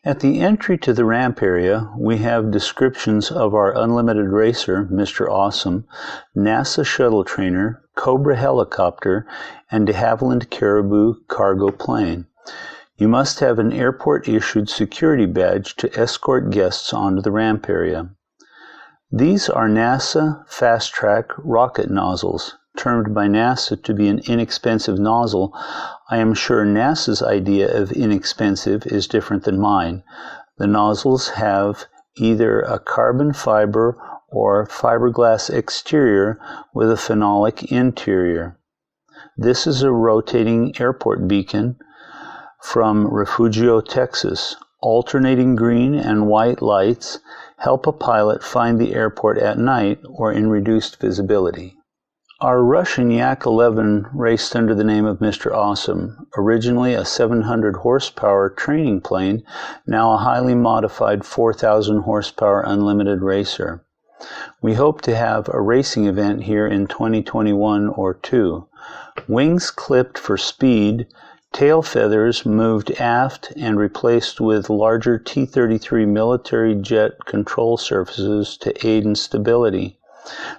At the entry to the ramp area, we have descriptions of our unlimited racer, Mr. Awesome, NASA shuttle trainer, Cobra helicopter, and de Havilland Caribou cargo plane. You must have an airport-issued security badge to escort guests onto the ramp area. These are NASA Fast Track rocket nozzles. Termed by NASA to be an inexpensive nozzle, I am sure NASA's idea of inexpensive is different than mine. The nozzles have either a carbon fiber or fiberglass exterior with a phenolic interior. This is a rotating airport beacon from Refugio, Texas. Alternating green and white lights help a pilot find the airport at night or in reduced visibility. Our Russian Yak-11 raced under the name of Mr. Awesome, originally a 700 horsepower training plane, now a highly modified 4,000 horsepower unlimited racer. We hope to have a racing event here in 2021 or 2. Wings clipped for speed, tail feathers moved aft and replaced with larger T-33 military jet control surfaces to aid in stability.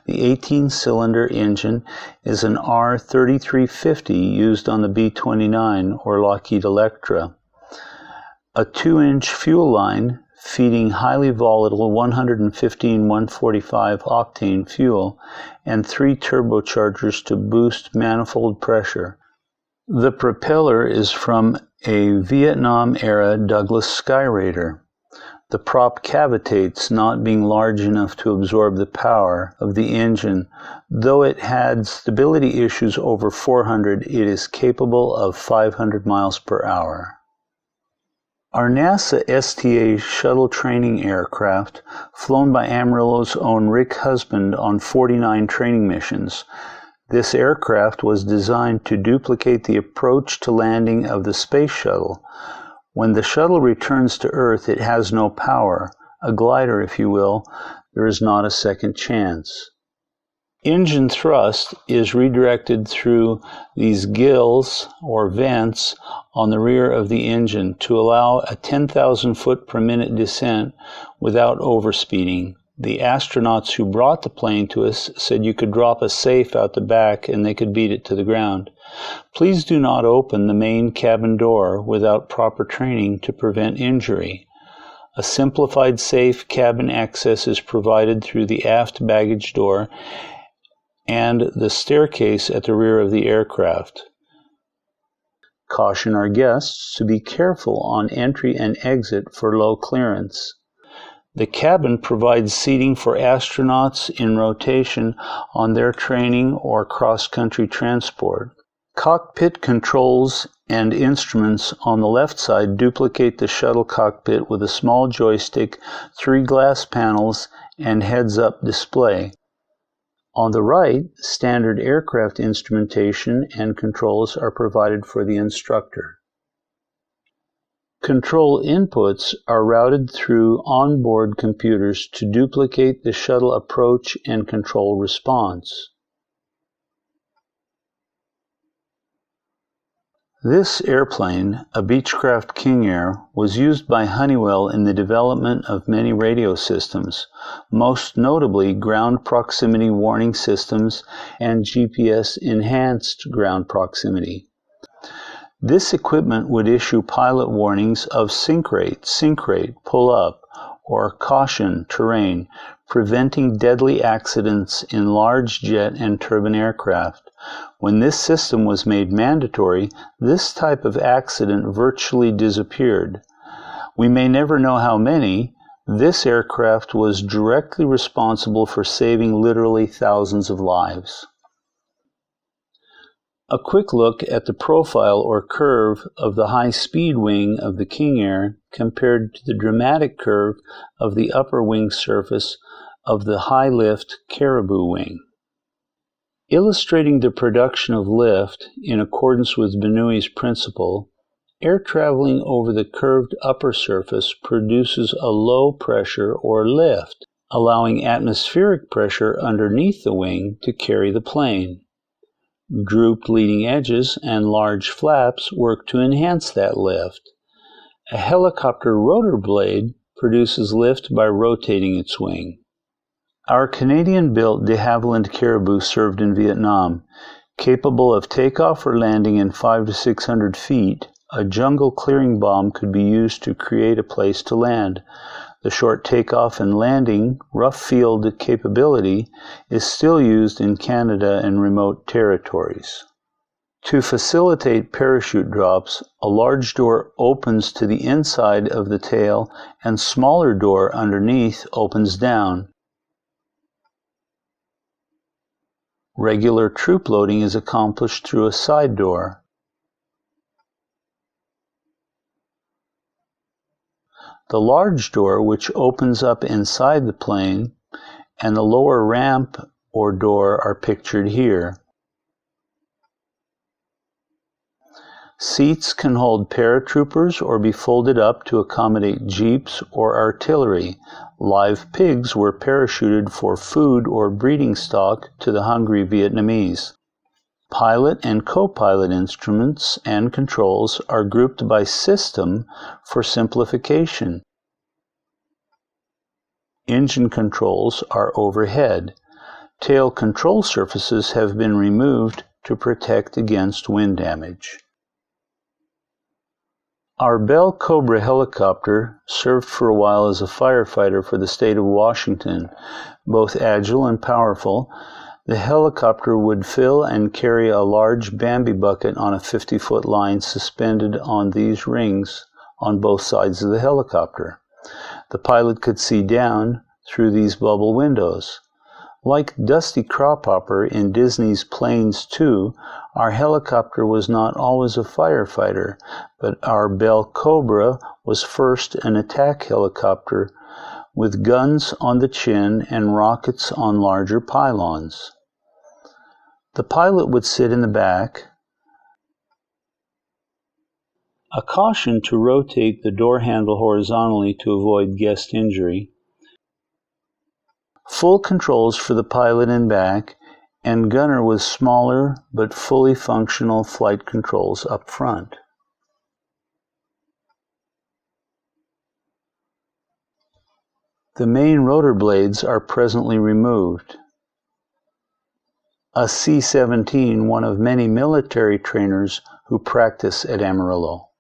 The 18-cylinder engine is an R3350 used on the B-29 or Lockheed Electra. A 2-inch fuel line feeding highly volatile 115-145 octane fuel and 3 turbochargers to boost manifold pressure. The propeller is from a Vietnam-era Douglas Skyraider. The prop cavitates, not being large enough to absorb the power of the engine. Though it had stability issues over 400, it is capable of 500 miles per hour. Our NASA STA shuttle training aircraft, flown by Amarillo's own Rick Husband on 49 training missions. This aircraft was designed to duplicate the approach to landing of the space shuttle. When the shuttle returns to Earth, it has no power, a glider if you will. There is not a second chance. Engine thrust is redirected through these gills or vents on the rear of the engine to allow a 10,000 foot per minute descent without overspeeding. The astronauts who brought the plane to us said you could drop a safe out the back and they could beat it to the ground. Please do not open the main cabin door without proper training to prevent injury. A simplified safe cabin access is provided through the aft baggage door and the staircase at the rear of the aircraft. Caution our guests to be careful on entry and exit for low clearance. The cabin provides seating for astronauts in rotation on their training or cross-country transport. Cockpit controls and instruments on the left side duplicate the shuttle cockpit with a small joystick, 3 glass panels, and heads-up display. On the right, standard aircraft instrumentation and controls are provided for the instructor. Control inputs are routed through onboard computers to duplicate the shuttle approach and control response. This airplane, a Beechcraft King Air, was used by Honeywell in the development of many radio systems, most notably ground proximity warning systems and GPS-enhanced ground proximity. This equipment would issue pilot warnings of sink rate, pull up, or caution, terrain, preventing deadly accidents in large jet and turbine aircraft. When this system was made mandatory, this type of accident virtually disappeared. We may never know how many. This aircraft was directly responsible for saving literally thousands of lives. A quick look at the profile or curve of the high-speed wing of the King Air compared to the dramatic curve of the upper wing surface of the high-lift Caribou wing. Illustrating the production of lift in accordance with Bernoulli's principle, air traveling over the curved upper surface produces a low pressure or lift, allowing atmospheric pressure underneath the wing to carry the plane. Drooped leading edges and large flaps work to enhance that lift. A helicopter rotor blade produces lift by rotating its wing. Our Canadian-built de Havilland Caribou served in Vietnam. Capable of takeoff or landing in 500 to 600 feet, a jungle clearing bomb could be used to create a place to land. The short takeoff and landing, rough field capability is still used in Canada and remote territories. To facilitate parachute drops, a large door opens to the inside of the tail and smaller door underneath opens down. Regular troop loading is accomplished through a side door. The large door, which opens up inside the plane, and the lower ramp or door are pictured here. Seats can hold paratroopers or be folded up to accommodate jeeps or artillery. Live pigs were parachuted for food or breeding stock to the hungry Vietnamese. Pilot and co-pilot instruments and controls are grouped by system for simplification. Engine controls are overhead. Tail control surfaces have been removed to protect against wind damage. Our Bell Cobra helicopter served for a while as a firefighter for the state of Washington. Both agile and powerful, the helicopter would fill and carry a large Bambi bucket on a 50-foot line suspended on these rings on both sides of the helicopter. The pilot could see down through these bubble windows. Like Dusty Crawhopper in Disney's Planes 2, our helicopter was not always a firefighter, but our Bell Cobra was first an attack helicopter with guns on the chin and rockets on larger pylons. The pilot would sit in the back. A caution to rotate the door handle horizontally to avoid guest injury. Full controls for the pilot in back, and gunner with smaller but fully functional flight controls up front. The main rotor blades are presently removed. A C-17, one of many military trainers who practice at Amarillo.